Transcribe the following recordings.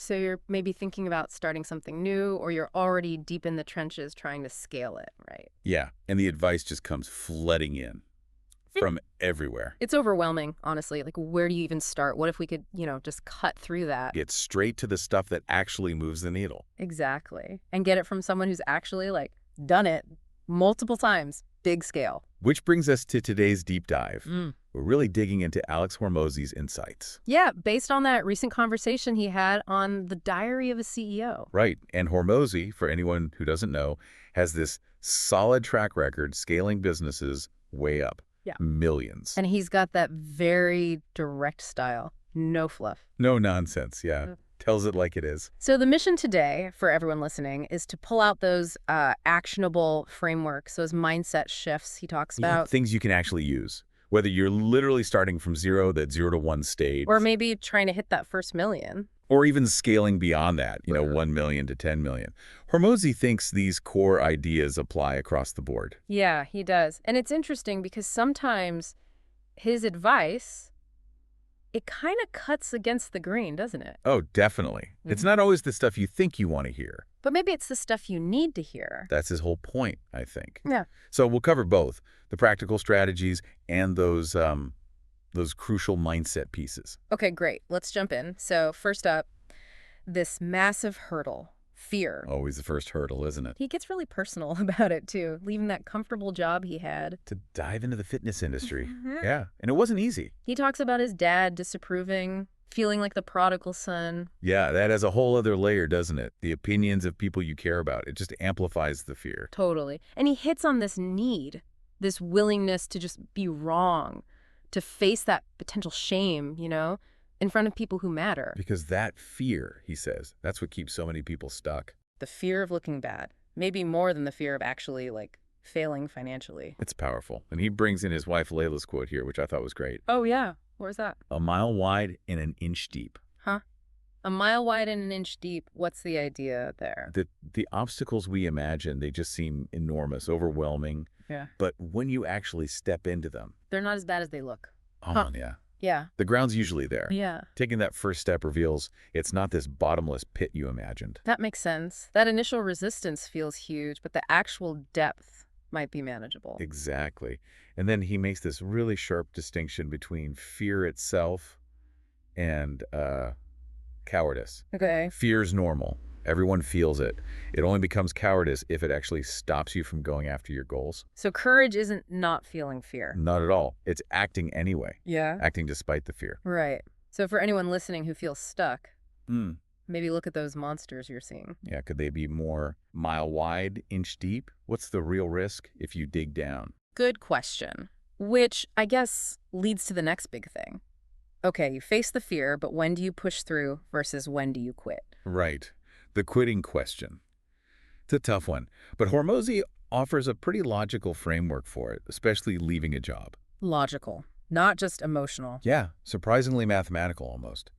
So you're maybe thinking about starting something new, or you're already deep in the trenches trying to scale it, right? Yeah, and the advice just comes flooding in from everywhere. It's overwhelming, honestly. Like, where do you even start? What if we could, just cut through that? Get straight to the stuff that actually moves the needle. Exactly. And get it from someone who's actually, like, done it multiple times, big scale. Which brings us to today's deep dive. Mm. We're really digging into Alex Hormozi's insights. Yeah, based on that recent conversation he had on The Diary of a CEO. Right, and Hormozi, for anyone who doesn't know, has this solid track record scaling businesses way up. Yeah. Millions. And he's got that very direct style. No fluff. No nonsense, yeah. Mm. Tells it like it is. So the mission today, for everyone listening, is to pull out those actionable frameworks, those mindset shifts he talks Yeah, about. things you can actually use. Whether you're literally starting from zero, that 0 to 1 stage. Or maybe trying to hit that first million. Or even scaling beyond that, 1 million to 10 million. Hormozi thinks these core ideas apply across the board. Yeah, he does. And it's interesting because sometimes his advice, it kind of cuts against the grain, doesn't it? Oh, definitely. It's not always the stuff you think you want to hear. But maybe it's the stuff you need to hear. That's his whole point, I think. Yeah. So we'll cover both, the practical strategies and those crucial mindset pieces. Okay, great. Let's jump in. So first up, this massive hurdle, fear. Always the first hurdle, isn't it? He gets really personal about it, too, leaving that comfortable job he had. To dive into the fitness industry. Yeah, and it wasn't easy. He talks about his dad disapproving, feeling like the prodigal son. Yeah, that has a whole other layer, doesn't it? The opinions of people you care about. It just amplifies the fear. Totally. And he hits on this need, this willingness to just be wrong, to face that potential shame, in front of people who matter. Because that fear, he says, that's what keeps so many people stuck. The fear of looking bad. Maybe more than the fear of actually, failing financially. It's powerful. And he brings in his wife Layla's quote here, which I thought was great. Oh, yeah. Where's that? A mile wide and an inch deep. Huh? A mile wide and an inch deep. What's the idea there? The obstacles we imagine, they just seem enormous, overwhelming. Yeah. But when you actually step into them. They're not as bad as they look. Oh, yeah. Yeah. The ground's usually there. Yeah. Taking that first step reveals it's not this bottomless pit you imagined. That makes sense. That initial resistance feels huge, but the actual depth might be manageable. Exactly. And then he makes this really sharp distinction between fear itself and cowardice. Okay. Fear's normal. Everyone feels it. It only becomes cowardice if it actually stops you from going after your goals. So courage isn't not feeling fear. Not at all. It's acting anyway. Yeah. Acting despite the fear. Right. So for anyone listening who feels stuck, maybe look at those monsters you're seeing. Yeah, could they be more mile wide, inch deep? What's the real risk if you dig down? Good question. Which I guess leads to the next big thing. Okay, you face the fear, but when do you push through versus when do you quit? Right. The quitting question. It's a tough one, but Hormozi offers a pretty logical framework for it, especially leaving a job. Logical, not just emotional. Yeah, surprisingly mathematical almost.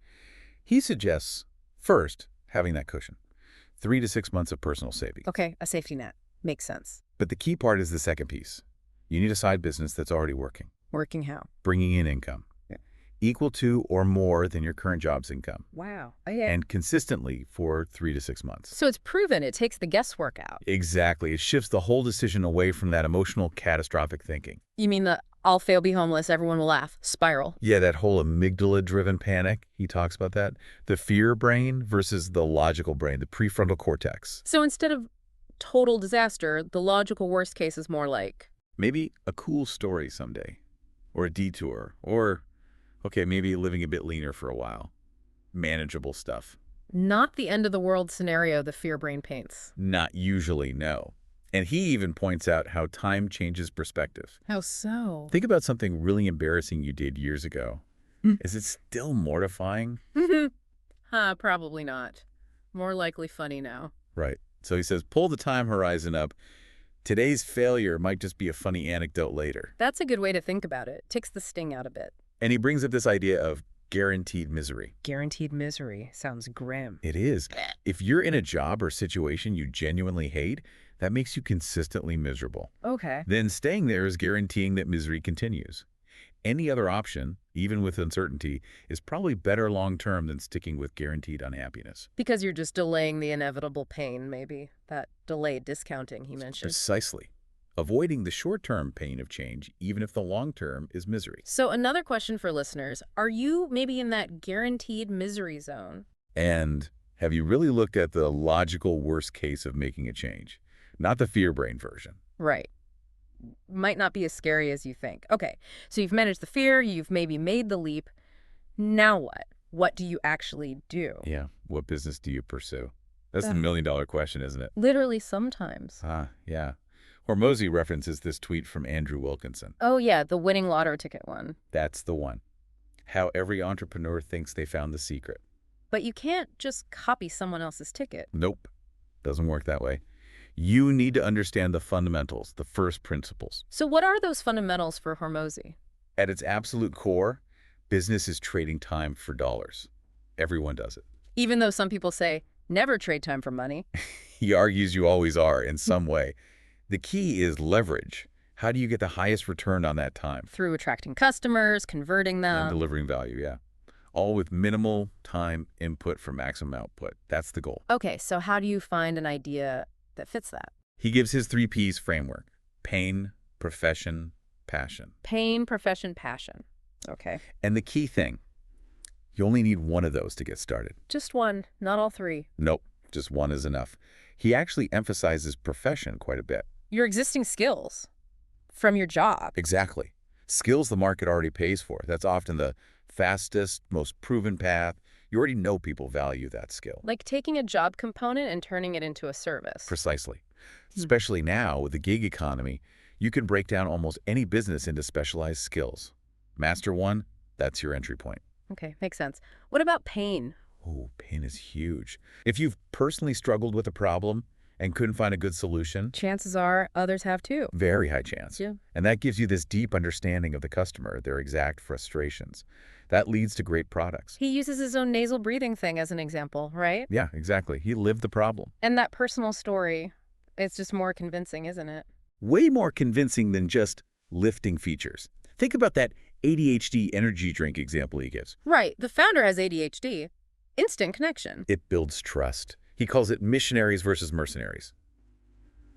He suggests, first, having that cushion. 3 to 6 months of personal savings. Okay, a safety net. Makes sense. But the key part is the second piece. You need a side business that's already working. Working how? Bringing in income. Equal to or more than your current job's income. Wow. Okay. And consistently for 3 to 6 months. So it's proven. It takes the guesswork out. Exactly. It shifts the whole decision away from that emotional, catastrophic thinking. You mean the I'll fail, be homeless, everyone will laugh spiral? Yeah, that whole amygdala-driven panic, he talks about that. The fear brain versus the logical brain, the prefrontal cortex. So instead of total disaster, the logical worst case is more like? Maybe a cool story someday. Or a detour. Or, okay, maybe living a bit leaner for a while. Manageable stuff. Not the end of the world scenario the fear brain paints. Not usually, no. And he even points out how time changes perspective. How so? Think about something really embarrassing you did years ago. Is it still mortifying? Probably not. More likely funny now. Right. So he says, pull the time horizon up. Today's failure might just be a funny anecdote later. That's a good way to think about it. Takes the sting out a bit. And he brings up this idea of guaranteed misery. Guaranteed misery sounds grim. It is. If you're in a job or situation you genuinely hate, that makes you consistently miserable. Okay. Then staying there is guaranteeing that misery continues. Any other option, even with uncertainty, is probably better long-term than sticking with guaranteed unhappiness. Because you're just delaying the inevitable pain, maybe. That delayed discounting he mentioned. Precisely. Avoiding the short-term pain of change, even if the long-term is misery. So another question for listeners. Are you maybe in that guaranteed misery zone? And have you really looked at the logical worst case of making a change? Not the fear brain version. Right. Might not be as scary as you think. Okay, so you've managed the fear, you've maybe made the leap. Now what? What do you actually do? Yeah, what business do you pursue? That's the Ugh. million-dollar question, isn't it? Literally sometimes. Yeah. Hormozi references this tweet from Andrew Wilkinson. Oh yeah, the winning lotto ticket one. That's the one. How every entrepreneur thinks they found the secret. But you can't just copy someone else's ticket. Nope. Doesn't work that way. You need to understand the fundamentals, the first principles. So what are those fundamentals for Hormozi? At its absolute core, business is trading time for dollars. Everyone does it. Even though some people say, never trade time for money. He argues you always are in some way. The key is leverage. How do you get the highest return on that time? Through attracting customers, converting them. And delivering value, yeah. All with minimal time input for maximum output. That's the goal. Okay, so how do you find an idea that fits that? He gives his 3 Ps framework: pain, profession, passion. Pain, profession, passion. Okay. And the key thing, you only need one of those to get started. Just one, not all 3. Nope, just one is enough. He actually emphasizes profession quite a bit. Your existing skills from your job. Exactly. Skills the market already pays for. That's often the fastest, most proven path. You already know people value that skill. Like taking a job component and turning it into a service. Precisely. Especially now with the gig economy, you can break down almost any business into specialized skills. Master one, that's your entry point. Okay, makes sense. What about pain? Oh, pain is huge. If you've personally struggled with a problem and couldn't find a good solution, Chances are others have too. very high chance. Yeah. And that gives you this deep understanding of the customer, their exact frustrations. That leads to great products. He uses his own nasal breathing thing as an example, right? Yeah, exactly. He lived the problem. And that personal story, it's just more convincing, isn't it? Way more convincing than just lifting features. Think about that ADHD energy drink example he gives. Right. The founder has ADHD. Instant connection. It builds trust. He calls it missionaries versus mercenaries.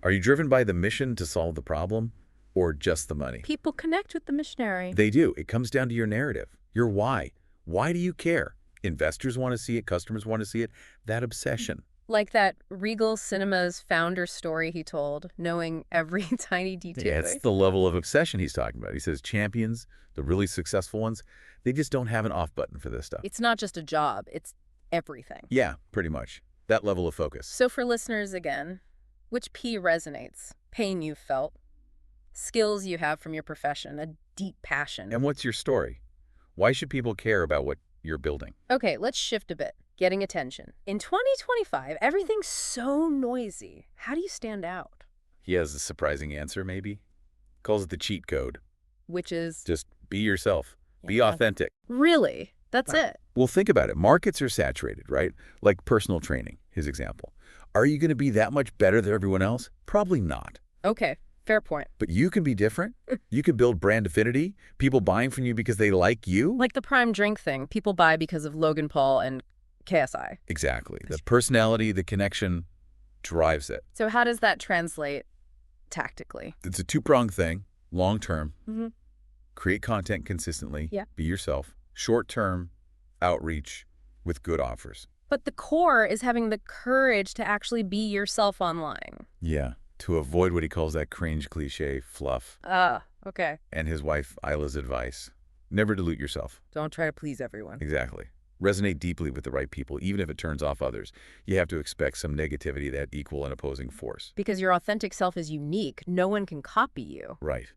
Are you driven by the mission to solve the problem or just the money? People connect with the missionary. They do. It comes down to your narrative, your why. Why do you care? Investors want to see it. Customers want to see it. That obsession. Like that Regal Cinemas founder story he told, knowing every tiny detail. Yeah, it's the level of obsession he's talking about. He says champions, the really successful ones, they just don't have an off button for this stuff. It's not just a job, it's everything. Yeah, pretty much. That level of focus. So for listeners again, which P resonates? Pain you've felt, skills you have from your profession, a deep passion. And what's your story? Why should people care about what you're building? Okay, let's shift a bit. Getting attention. In 2025, everything's so noisy. How do you stand out? He has a surprising answer, maybe. Calls it the cheat code. Which is... Just be yourself. Be Yeah. authentic. Really? That's it? Well, think about it. Markets are saturated, right? Like personal training, his example. Are you going to be that much better than everyone else? Probably not. Okay, fair point. But you can be different. You can build brand affinity. People buying from you because they like you. Like the prime drink thing. People buy because of Logan Paul and KSI. Exactly. The personality, the connection drives it. So how does that translate tactically? It's a two-pronged thing. Long-term, Mm-hmm. create content consistently. Yeah. Be yourself. Short-term, outreach with good offers. But the core is having the courage to actually be yourself online. Yeah. To avoid what he calls that cringe cliche, fluff. Okay. And his wife, Isla's advice. Never dilute yourself. Don't try to please everyone. Exactly. Resonate deeply with the right people, even if it turns off others. You have to expect some negativity, that equal and opposing force. Because your authentic self is unique. No one can copy you. Right.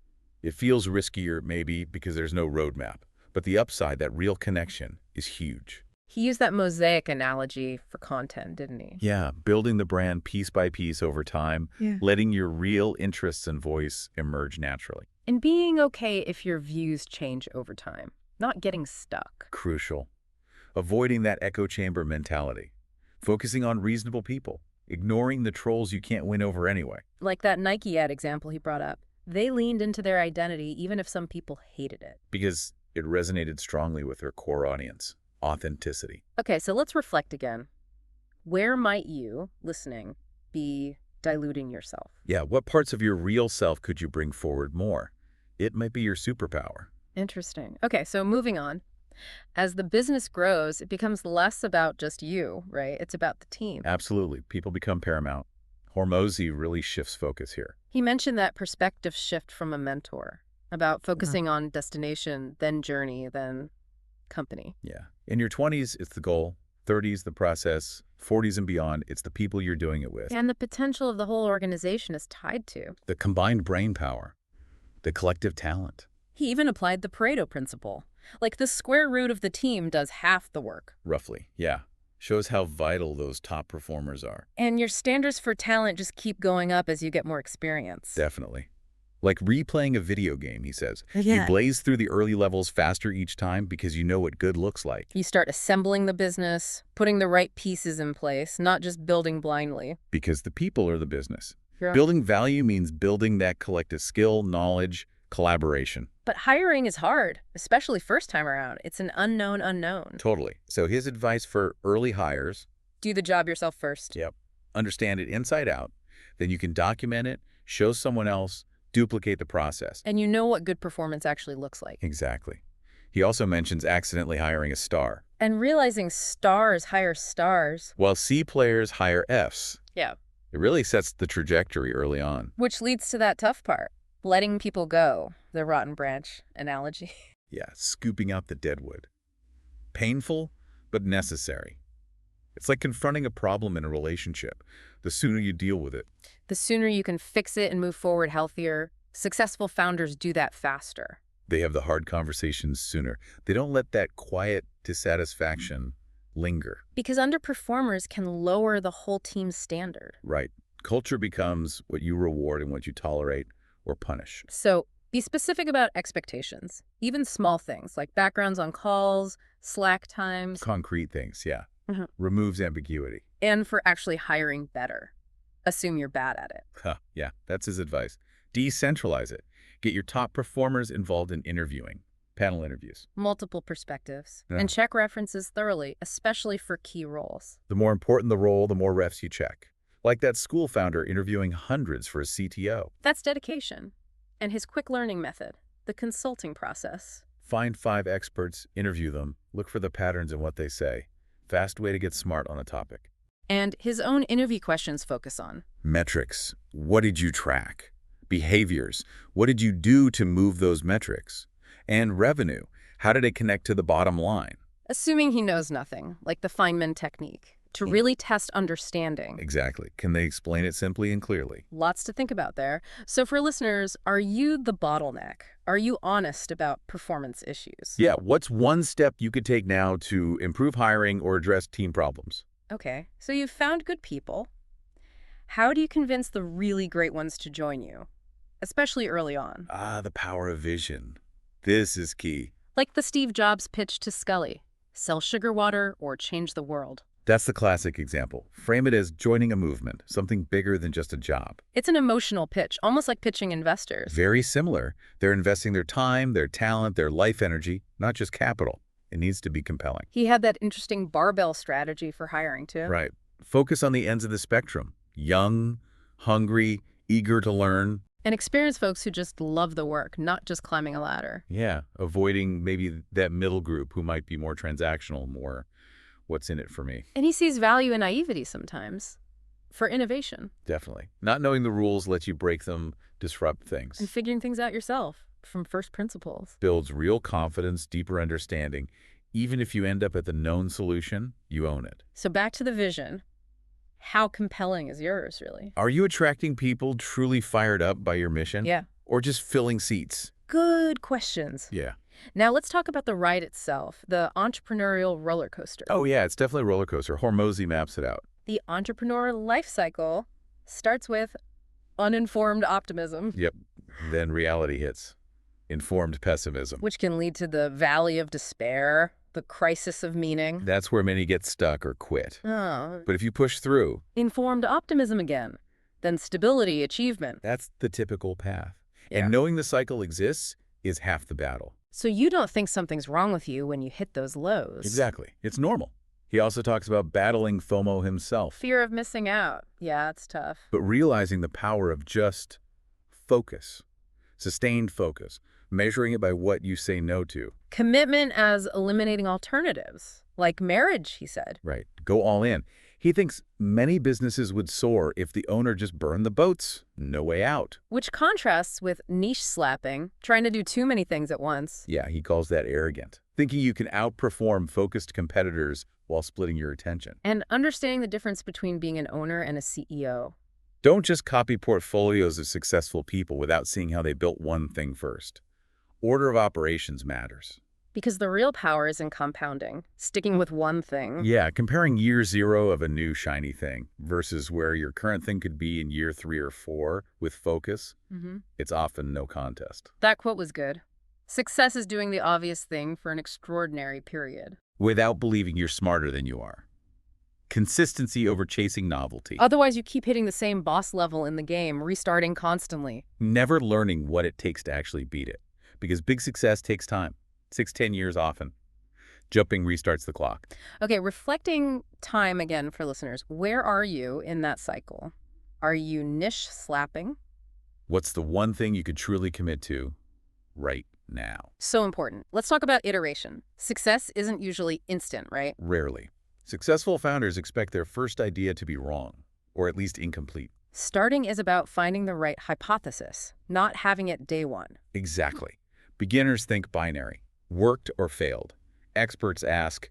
It feels riskier, maybe, because there's no roadmap. But the upside, that real connection, is huge. He used that mosaic analogy for content, didn't he? Yeah, building the brand piece by piece over time, letting your real interests and voice emerge naturally. And being okay if your views change over time. Not getting stuck. Crucial. Avoiding that echo chamber mentality. Focusing on reasonable people. Ignoring the trolls you can't win over anyway. Like that Nike ad example he brought up. They leaned into their identity even if some people hated it. Because it resonated strongly with their core audience. Authenticity. Okay, so let's reflect again. Where might you, listening, be diluting yourself? Yeah, what parts of your real self could you bring forward more? It might be your superpower. Interesting. Okay, so moving on. As the business grows, it becomes less about just you, right? It's about the team. Absolutely. People become paramount. Hormozy really shifts focus here. He mentioned that perspective shift from a mentor about focusing on destination, then journey, then company. Yeah. In your 20s, it's the goal. 30s, the process. 40s and beyond, it's the people you're doing it with. And the potential of the whole organization is tied to. The combined brain power. The collective talent. He even applied the Pareto principle. Like the square root of the team does half the work. Roughly, yeah. Shows how vital those top performers are. And your standards for talent just keep going up as you get more experience. Definitely. Like replaying a video game, he says. Yeah. You blaze through the early levels faster each time because you know what good looks like. You start assembling the business, putting the right pieces in place, not just building blindly. Because the people are the business. Yeah. Building value means building that collective skill, knowledge, collaboration. But hiring is hard, especially first time around. It's an unknown unknown. Totally. So his advice for early hires: Do the job yourself first. yep, understand it inside out. Then you can document it, show someone else, duplicate the process. And you know what good performance actually looks like. Exactly. He also mentions accidentally hiring a star, And realizing stars hire stars. while C players hire Fs. Yeah. It really sets the trajectory early on. Which leads to that tough part. Letting people go. The rotten branch analogy. Yeah, scooping out the deadwood. Painful, but necessary. It's like confronting a problem in a relationship. The sooner you deal with it. The sooner you can fix it and move forward healthier. Successful founders do that faster. They have the hard conversations sooner. They don't let that quiet dissatisfaction linger. Because underperformers can lower the whole team's standard. Right. Culture becomes what you reward and what you tolerate or punish. So be specific about expectations. Even small things like backgrounds on calls, Slack times, Concrete things, yeah. Mhm. Removes ambiguity. and for actually hiring better. Assume you're bad at it. Huh, yeah, that's his advice. Decentralize it. Get your top performers involved in interviewing, panel interviews. Multiple perspectives. Yeah. And check references thoroughly, especially for key roles. The more important the role, the more refs you check. Like that school founder interviewing hundreds for a CTO. That's dedication. And his quick learning method, the consulting process. Find 5 experts, interview them, look for the patterns in what they say. Fast way to get smart on a topic. And his own interview questions focus on Metrics. What did you track? Behaviors. What did you do to move those metrics? And revenue. How did it connect to the bottom line? assuming he knows nothing, like the Feynman technique, to really test understanding. Exactly. Can they explain it simply and clearly? Lots to think about there. So for listeners, are you the bottleneck? Are you honest about performance issues? Yeah, what's one step you could take now to improve hiring or address team problems? Okay, so you've found good people. How do you convince the really great ones to join you, especially early on? Ah, the power of vision. This is key. Like the Steve Jobs pitch to Scully, sell sugar water or change the world. That's the classic example. Frame it as joining a movement, something bigger than just a job. It's an emotional pitch, almost like pitching investors. Very similar. They're investing their time, their talent, their life energy, not just capital. It needs to be compelling. He had that interesting barbell strategy for hiring, too. Right. Focus on the ends of the spectrum. Young, hungry, eager to learn. And experienced folks who just love the work, not just climbing a ladder. Yeah, avoiding maybe that middle group who might be more transactional, more what's in it for me. And he sees value in naivety sometimes for innovation Definitely. Not knowing the rules lets you break them, disrupt things. and figuring things out yourself from first principles. Builds real confidence, deeper understanding. Even if you end up at the known solution, you own it. So back to the vision. How compelling is yours, really? Are you attracting people truly fired up by your mission? Yeah. Or just filling seats? Good questions. Yeah. Now let's talk about the ride itself, the entrepreneurial roller coaster. Oh, yeah, it's definitely a roller coaster. Hormozy maps it out. The entrepreneur life cycle starts with uninformed optimism, Yep. Then reality hits. Informed pessimism. which can lead to the valley of despair, the crisis of meaning. That's where many get stuck or quit. Oh, But if you push through, informed optimism again, then stability, achievement. that's the typical path. And knowing the cycle exists is half the battle. So you don't think something's wrong with you when you hit those lows. Exactly. It's normal. He also talks about battling FOMO himself. Fear of missing out. Yeah, it's tough. But realizing the power of just focus, sustained focus, measuring it by what you say no to. Commitment as eliminating alternatives, like marriage, he said. Right. Go all in. He thinks many businesses would soar if the owner just burned the boats. No way out. Which contrasts with niche slapping, trying to do too many things at once. Yeah, he calls that arrogant. Thinking you can outperform focused competitors while splitting your attention. And understanding the difference between being an owner and a CEO. Don't just copy portfolios of successful people without seeing how they built one thing first. Order of operations matters. Because the real power is in compounding, sticking with one thing. Yeah, comparing year 0 of a new shiny thing versus where your current thing could be in year 3 or 4 with focus, it's often no contest. That quote was good. Success is doing the obvious thing for an extraordinary period. Without believing you're smarter than you are. Consistency over chasing novelty. Otherwise, you keep hitting the same boss level in the game, restarting constantly. Never learning what it takes to actually beat it. Because big success takes time. 6-10 years often. Jumping restarts the clock. Okay, reflecting time again for listeners. Where are you in that cycle? Are you niche slapping? What's the one thing you could truly commit to right now? So important. Let's talk about iteration. Success isn't usually instant, right? Rarely. Successful founders expect their first idea to be wrong, or at least incomplete. Starting is about finding the right hypothesis, not having it day one. Exactly. Beginners think binary. Worked or failed. Experts ask,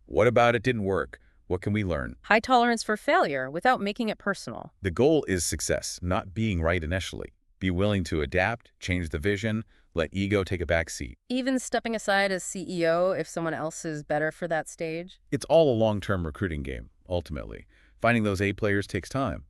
what about it didn't work? What can we learn? High tolerance for failure without making it personal. The goal is success, not being right initially. Be willing to adapt, change the vision, let ego take a back seat. Even stepping aside as CEO if someone else is better for that stage. It's all a long-term recruiting game, ultimately. Finding those A players takes time,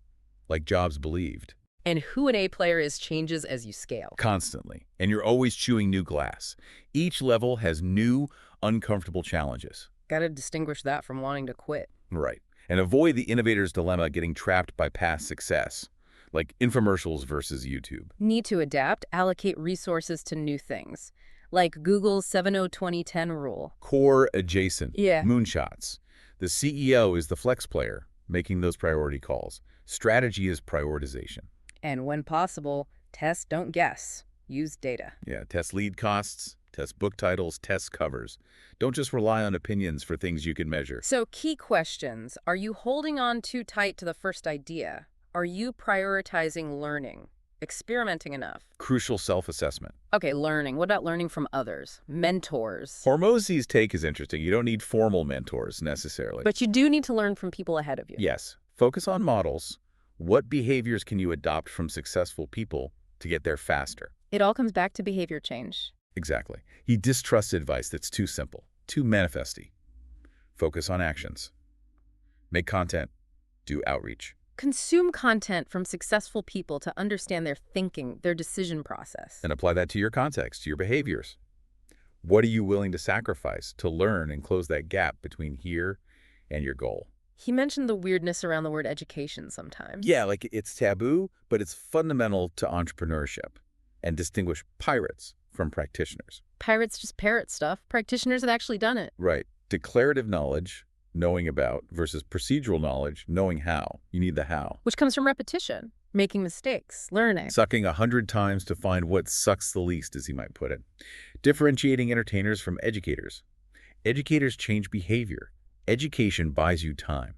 like Jobs believed. And who an A player is changes as you scale. Constantly. And you're always chewing new glass. Each level has new, uncomfortable challenges. Gotta distinguish that from wanting to quit. Right. And avoid the innovator's dilemma getting trapped by past success, like infomercials versus YouTube. Need to adapt, allocate resources to new things, like Google's 70-20-10 rule. Core adjacent. Yeah. Moonshots. The CEO is the flex player, making those priority calls. Strategy is prioritization. And when possible, test, don't guess. Use data. Yeah, test lead costs, test book titles, test covers. Don't just rely on opinions for things you can measure. So key questions. Are you holding on too tight to the first idea? Are you prioritizing learning? Experimenting enough? Crucial self-assessment. Okay, learning. What about learning from others? Mentors. Hormozi's take is interesting. You don't need formal mentors necessarily. But you do need to learn from people ahead of you. Yes. Focus on models. What behaviors can you adopt from successful people to get there faster? It all comes back to behavior change. Exactly. He distrusts advice that's too simple, too manifesty. Focus on actions. Make content. Do outreach. Consume content from successful people to understand their thinking, their decision process. And apply that to your context, to your behaviors. What are you willing to sacrifice to learn and close that gap between here and your goal? He mentioned the weirdness around the word education sometimes. Yeah, like it's taboo, but it's fundamental to entrepreneurship and distinguish pirates from practitioners. Pirates just parrot stuff. Practitioners have actually done it. Right. Declarative knowledge, knowing about, versus procedural knowledge, knowing how. You need the how. Which comes from repetition, making mistakes, learning. Sucking 100 times to find what sucks the least, as he might put it. Differentiating entertainers from educators. Educators change behavior. Education buys you time.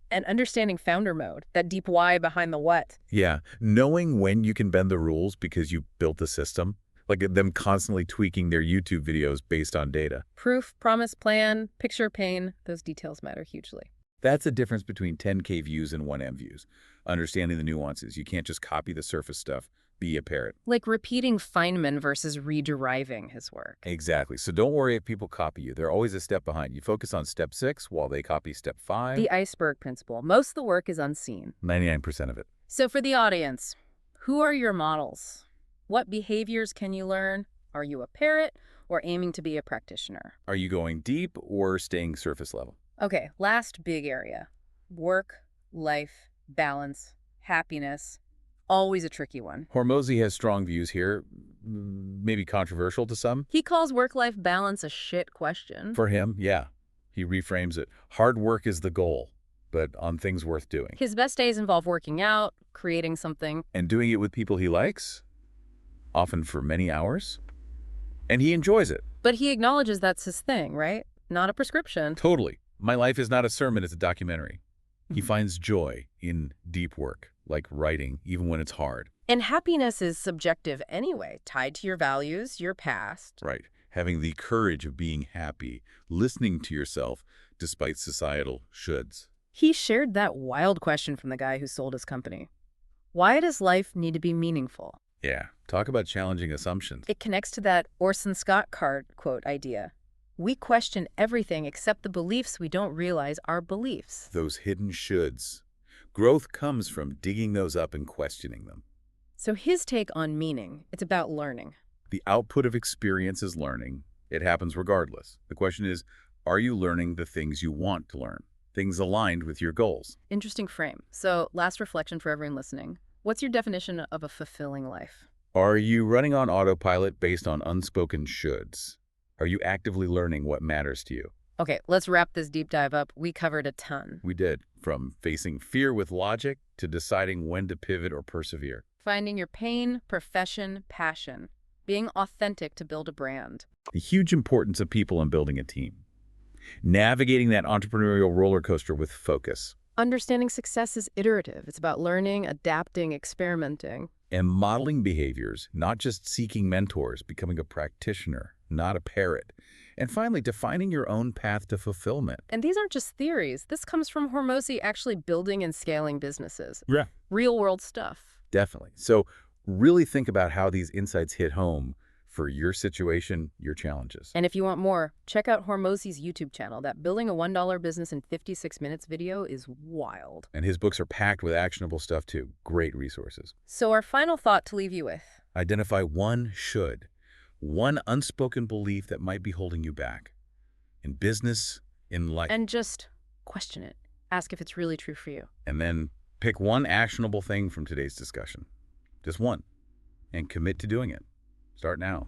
And understanding founder mode, that deep why behind the what. Yeah, knowing when you can bend the rules because you built the system, like them constantly tweaking their YouTube videos based on data. Proof, promise, plan, picture, pain, those details matter hugely. That's the difference between 10K views and 1M views. Understanding the nuances. You can't just copy the surface stuff. Be a parrot. Like repeating Feynman versus re-deriving his work. Exactly. So don't worry if people copy you. They're always a step behind. You focus on step 6 while they copy step 5. The iceberg principle. Most of the work is unseen. 99% of it. So for the audience, who are your models? What behaviors can you learn? Are you a parrot or aiming to be a practitioner? Are you going deep or staying surface level? Okay, last big area. Work, life, balance, happiness. always a tricky one. Hormozy has strong views here, maybe controversial to some. He calls work-life balance a shit question. For him, yeah. He reframes it. Hard work is the goal, but on things worth doing. His best days involve working out, creating something. And doing it with people he likes, often for many hours. And he enjoys it. But he acknowledges that's his thing, right? Not a prescription. Totally. My life is not a sermon, it's a documentary. He finds joy in deep work, like writing, even when it's hard. And happiness is subjective anyway, tied to your values, your past. Right. Having the courage of being happy, listening to yourself despite societal shoulds. He shared that wild question from the guy who sold his company. Why does life need to be meaningful? Yeah, talk about challenging assumptions. It connects to that Orson Scott Card quote idea. We question everything except the beliefs we don't realize are beliefs. Those hidden shoulds. Growth comes from digging those up and questioning them. So his take on meaning, it's about learning. The output of experience is learning. It happens regardless. The question is, are you learning the things you want to learn? Things aligned with your goals. Interesting frame. So last reflection for everyone listening. What's your definition of a fulfilling life? Are you running on autopilot based on unspoken shoulds? Are you actively learning what matters to you? Okay, let's wrap this deep dive up. We covered a ton. We did, from facing fear with logic to deciding when to pivot or persevere. Finding your pain, profession, passion. Being authentic to build a brand. The huge importance of people in building a team. Navigating that entrepreneurial roller coaster with focus. Understanding success is iterative. It's about learning, adapting, experimenting. And modeling behaviors, not just seeking mentors, becoming a practitioner, not a parrot. And finally, defining your own path to fulfillment. And these aren't just theories. This comes from Hormozy actually building and scaling businesses. Yeah. Real-world stuff. Definitely. So really think about how these insights hit home for your situation, your challenges. And if you want more, check out Hormozy's YouTube channel. That Building a $1 Business in 56 Minutes video is wild. And his books are packed with actionable stuff too. Great resources. So our final thought to leave you with. Identify one should, one unspoken belief that might be holding you back. In business, in life. And just question it. Ask if it's really true for you. And then pick one actionable thing from today's discussion. Just one. And commit to doing it. Start now.